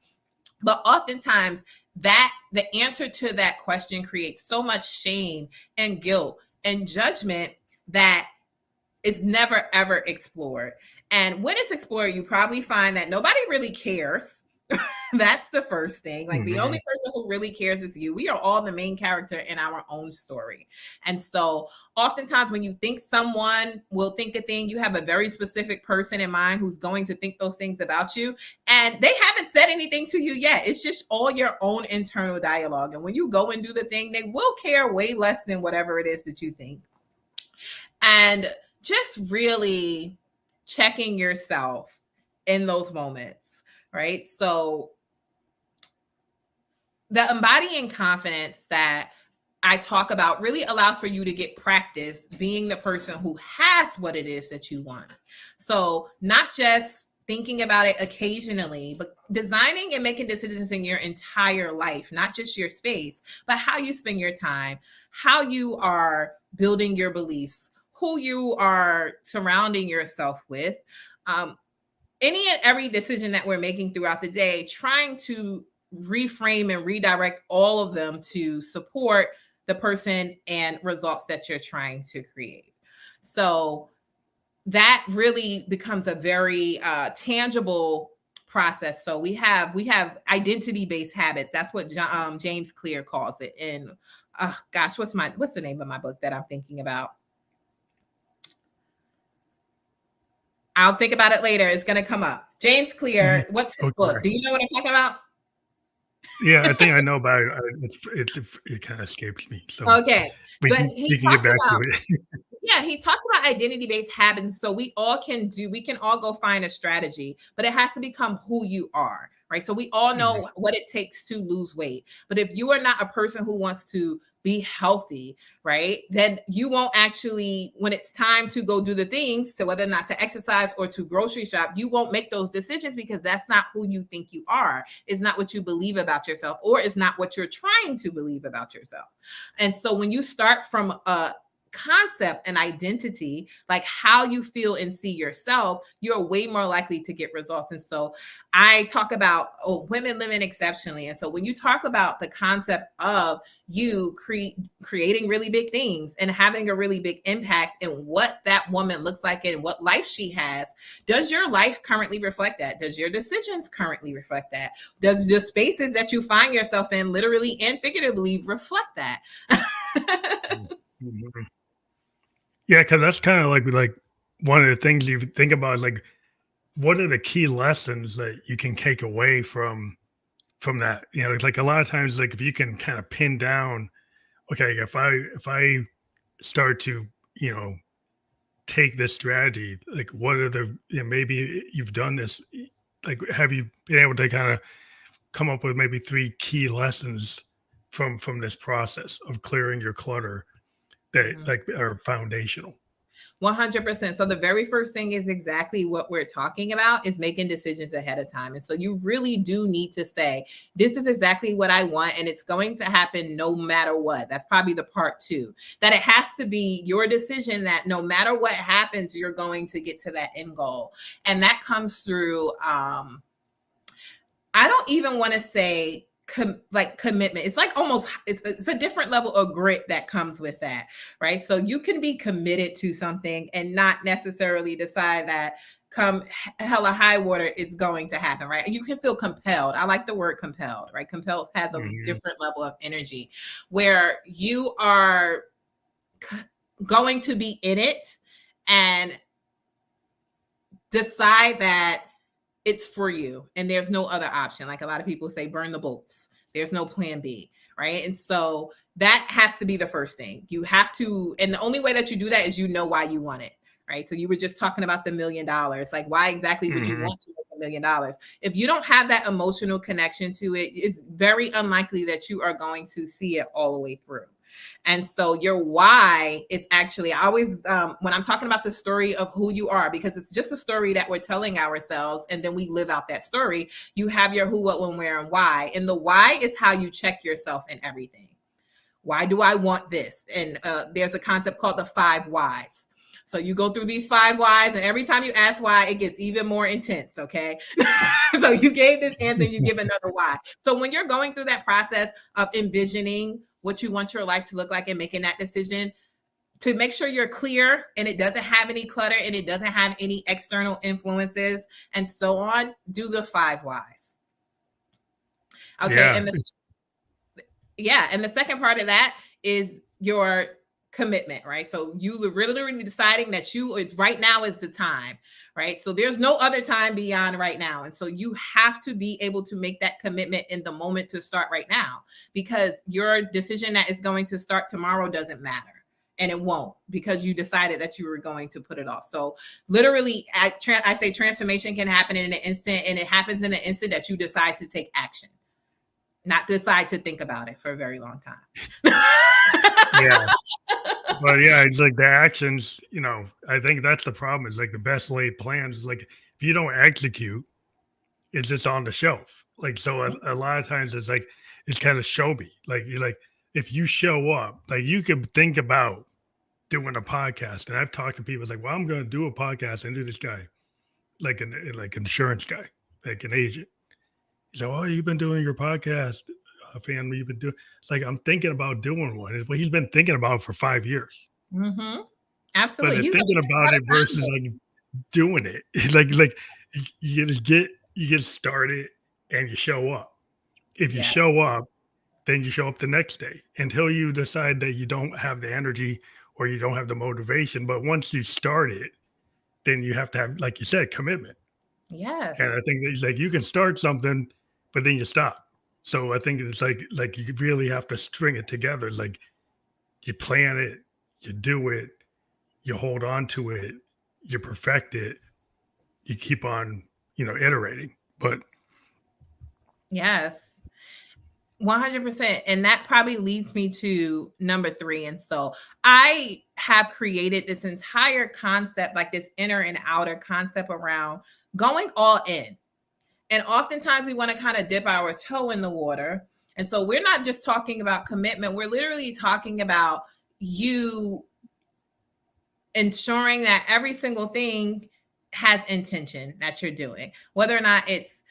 But oftentimes that the answer to that question creates so much shame and guilt and judgment that it's never ever explored. And when it's explored, you probably find that nobody really cares. That's the first thing. Like, the only Mhm. person who really cares is you. We are all the main character in our own story. And so, oftentimes, when you think someone will think a thing, you have a very specific person in mind who's going to think those things about you. And they haven't said anything to you yet. It's just all your own internal dialogue. And when you go and do the thing, they will care way less than whatever it is that you think. And just really checking yourself in those moments, right? So, the embodying confidence that I talk about really allows for you to get practice being the person who has what it is that you want. So, not just thinking about it occasionally, but designing and making decisions in your entire life, not just your space, but how you spend your time, how you are building your beliefs, who you are surrounding yourself with. Um, any and every decision that we're making throughout the day, trying to reframe and redirect all of them to support the person and results that you're trying to create. So that really becomes a very tangible process. So we have identity based habits. That's what James Clear calls it. And gosh, what's the name of my book that I'm thinking about? I'll think about it later. It's going to come up. James Mhm. Clear. What's his book? Okay. Do you know what I'm talking about? Yeah, I think I know about it. It kind of escapes me. So Okay. we But can he we can get talks back to about, it. yeah, he talks about identity-based habits. So we can all go find a strategy, but it has to become who you are, right? So we all Mhm. know what it takes to lose weight. But if you are not a person who wants to be healthy, right, then you won't actually, when it's time to go do the things, so whether or not to exercise or to grocery shop, you won't make those decisions because that's not who you think you are. It's not what you believe about yourself, or it's not what you're trying to believe about yourself. And so when you start from a concept and identity, like how you feel and see yourself, you're way more likely to get results. And so I talk about women living exceptionally. And so when you talk about the concept of you creating really big things and having a really big impact in what that woman looks like and what life she has, does your life currently reflect that? Does your decisions currently reflect that? Does the spaces that you find yourself in, literally and figuratively, reflect that? Mhm. Yeah, because that's kind of like one of the things you think about is like what are the key lessons that you can take away from that? You know, it's like a lot of times, like if you can kind of pin down, okay, if I start to, you know, take this strategy, like what are the, you know, maybe you've done this, like have you been able to kind of come up with maybe three key lessons from this process of clearing your clutter that Mhm. like are foundational? 100%. So the very first thing is exactly what we're talking about, is making decisions ahead of time. And so you really do need to say, this is exactly what I want and it's going to happen no matter what. That's probably the part two. That it has to be your decision that no matter what happens, you're going to get to that end goal. And that comes through I don't even want to say like commitment. It's like almost it's a different level of grit that comes with that, right? So you can be committed to something and not necessarily decide that come hella high water is going to happen, right? You can feel compelled. I like the word compelled, right? Compelled has a Mhm. different level of energy where you are going to be in it and decide that it's for you and there's no other option. Like a lot of people say, burn the boats. There's no plan B, right? And so that has to be the first thing. You have to, and the only way that you do that is you know why you want it, right? So you were just talking about the $1,000,000. Like, why exactly would you Mhm. want to make $1,000,000? If you don't have that emotional connection to it, it's very unlikely that you are going to see it all the way through. And so your why is actually, I always, when I'm talking about the story of who you are, because it's just a story that we're telling ourselves and then we live out that story, you have your who, what, when, where, and why. And the why is how you check yourself in everything. Why do I want this? And there's a concept called the 5 whys. So you go through these 5 whys, and every time you ask why, it gets even more intense. Okay. So you gave this answer, and you give another why. So when you're going through that process of envisioning what you want your life to look like and making that decision, to make sure you're clear and it doesn't have any clutter and it doesn't have any external influences and so on, do the 5 whys. Okay. Yeah. And yeah, and the second part of that is your commitment, right? So you literally deciding that right now is the time, right? So there's no other time beyond right now. And so you have to be able to make that commitment in the moment to start right now, because your decision that is going to start tomorrow doesn't matter. And it won't, because you decided that you were going to put it off. So literally, I say transformation can happen in an instant, and it happens in an instant that you decide to take action, not decide to think about it for a very long time. Yeah. But yeah, it's like the actions, you know, I think that's the problem is like the best laid plans is like if you don't execute, it's just on the shelf. Like so a lot of times it's like it's kind of show me. Like you like if you show up, like you could think about doing a podcast. And I've talked to people, it's like, well, I'm gonna do a podcast and do this guy, like an like insurance guy, like an agent. He's like, oh, you've been doing your podcast, family, you've been doing it's like I'm thinking about doing one. Well, he's been thinking about it for 5 years. Mm-hmm. But Absolutely. the He's thinking about it versus like doing it, like you just you get started and you show up. If you yeah. show up, then you show up the next day until you decide that you don't have the energy or you don't have the motivation. But once you start it, then you have to have, like you said, commitment. And I Yes. think that it's like you can start something, but then you stop. So I think it's like you really have to string it together. It's like you plan it, you do it, you hold on to it, you perfect it, you keep on, iterating. But Yes. 100%. And that probably leads me to number 3. And so I have created this entire concept, like this inner and outer concept around going all in. And oftentimes we want to kind of dip our toe in the water. And so we're not just talking about commitment, we're literally talking about you ensuring that every single thing has intention that you're doing, whether or not it's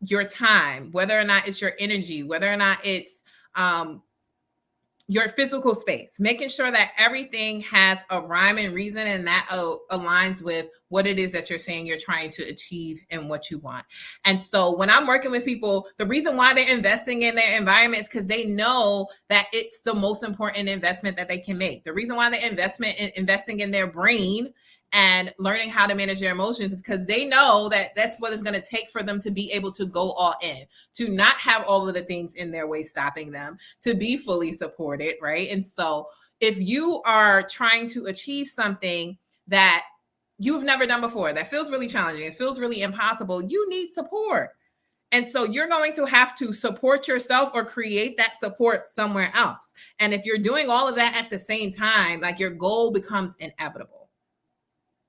your time, whether or not it's your energy, whether or not it's um, your physical space, making sure that everything has a rhyme and reason and that aligns with what it is that you're saying you're trying to achieve and what you want. And so when I'm working with people, the reason why they're investing in their environment is because they know that it's the most important investment that they can make. The reason why they're investing in their brain and learning how to manage their emotions is because they know that that's what it's going to take for them to be able to go all in, to not have all of the things in their way stopping them, to be fully supported, right? And so if you are trying to achieve something that you've never done before, that feels really challenging, it feels really impossible, you need support. And so you're going to have to support yourself or create that support somewhere else. And if you're doing all of that at the same time, like your goal becomes inevitable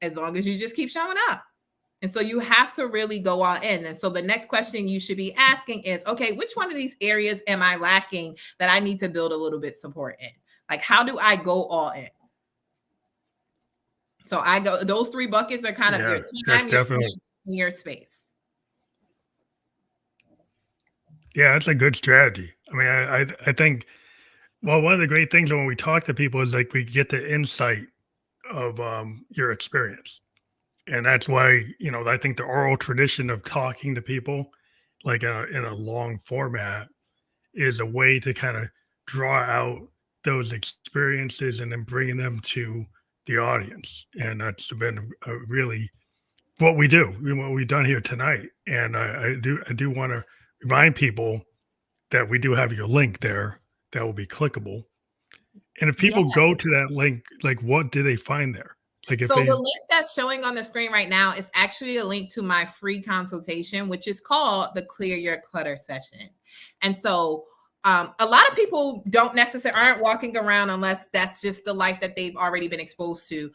as long as you just keep showing up. And so you have to really go all in. And so the next question you should be asking is, okay, which one of these areas am I lacking that I need to build a little bit support in? Like, how do I go all in? So those 3 buckets are kind of your time, your definitely, your space. yeah, that's a good strategy. I mean, I think, well, one of the great things when we talk to people is like we get the insight of your experience. And that's why, I think the oral tradition of talking to people like in a long format is a way to kind of draw out those experiences and then bringing them to the audience. And that's been a really what we do, what we've done here tonight. And I do want to remind people that we do have your link there that will be clickable. And if Yeah. people go to that link, like what do they find there? Like if So they the link that's showing on the screen right now is actually a link to my free consultation, which is called the Clear Your Clutter session. And so a lot of people aren't walking around unless that's just the life that they've already been exposed to,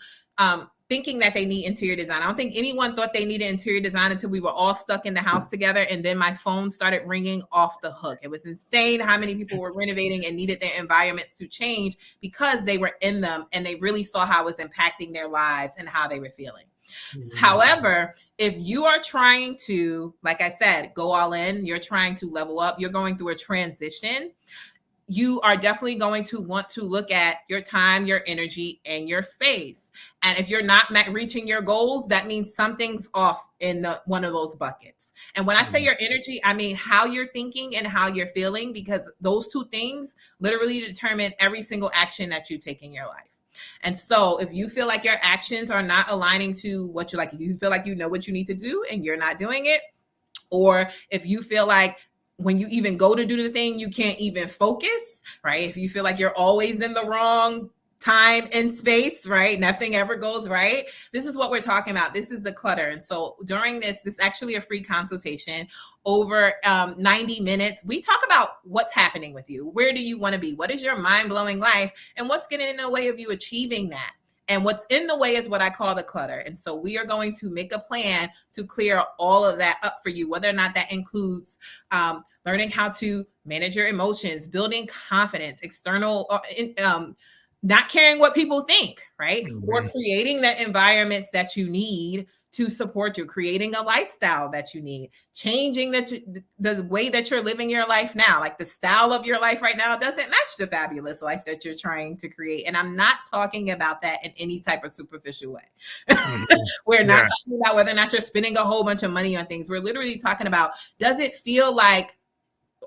thinking that they need interior design. I don't think anyone thought they needed interior design until we were all stuck in the house together. And then my phone started ringing off the hook. It was insane how many people were renovating and needed their environments to change because they were in them and they really saw how it was impacting their lives and how they were feeling. However, if you are trying to, like I said, go all in, you're trying to level up, you're going through a transition, you are definitely going to want to look at your time, your energy, and your space. And if you're not reaching your goals, that means something's off in one of those buckets. And when I say your energy, I mean how you're thinking and how you're feeling, because those 2 things literally determine every single action that you take in your life. And so if you feel like your actions are not aligning to what you like, if you feel like you know what you need to do and you're not doing it, or if you feel like when you even go to do the thing, you can't even focus, right? If you feel like you're always in the wrong time and space, right? Nothing ever goes right. This is what we're talking about. This is the clutter. And so during this is actually a free consultation over 90 minutes. We talk about what's happening with you. Where do you want to be? What is your mind-blowing life? And what's getting in the way of you achieving that? And what's in the way is what I call the clutter. And so we are going to make a plan to clear all of that up for you, whether or not that includes learning how to manage your emotions, building confidence, not caring what people think, right? Or creating the environments that you need to support you, creating a lifestyle that you need, changing the way that you're living your life now. Like the style of your life right now doesn't match the fabulous life that you're trying to create. And I'm not talking about that in any type of superficial way. We're not talking about whether or not you're spending a whole bunch of money on things. We're literally talking about, does it feel like,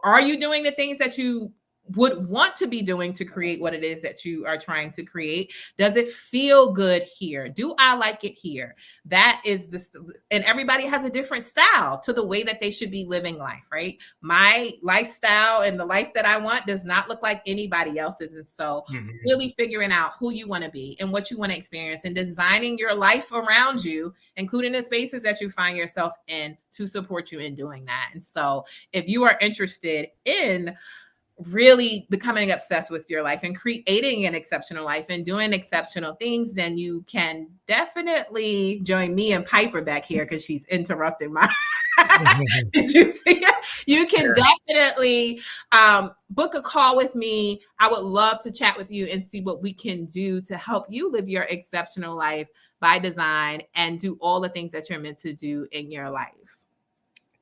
are you doing the things that you would want to be doing to create what it is that you are trying to create? Does it feel good here? Do I like it here? That is this, and everybody has a different style to the way that they should be living life, right? My lifestyle and the life that I want does not look like anybody else's. And so really figuring out who you want to be and what you want to experience and designing your life around you, including the spaces that you find yourself in, to support you in doing that. And so if you are interested in really becoming obsessed with your life and creating an exceptional life and doing exceptional things, then you can definitely join me and Piper back here because she's interrupting my did you see it? You can definitely book a call with me. I would love to chat with you and see what we can do to help you live your exceptional life by design and do all the things that you're meant to do in your life.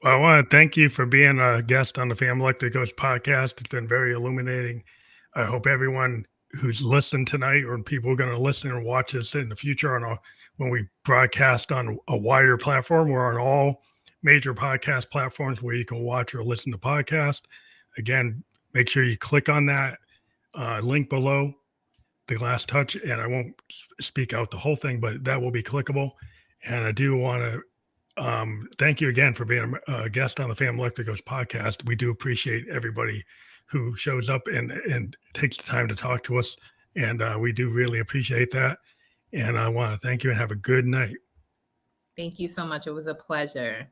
Well, I want to thank you for being a guest on the Family Electric Ghost podcast. It's been very illuminating. I hope everyone who's listened tonight, or people are going to listen or watch this in the future when we broadcast on a wider platform, we're on all major podcast platforms where you can watch or listen to podcasts. Again, make sure you click on that link below, the glass touch, and I won't speak out the whole thing, but that will be clickable. And I do want to thank you again for being a guest on the Family Electric Ghost podcast. We do appreciate everybody who shows up and takes the time to talk to us. And we do really appreciate that. And I want to thank you and have a good night. Thank you so much. It was a pleasure.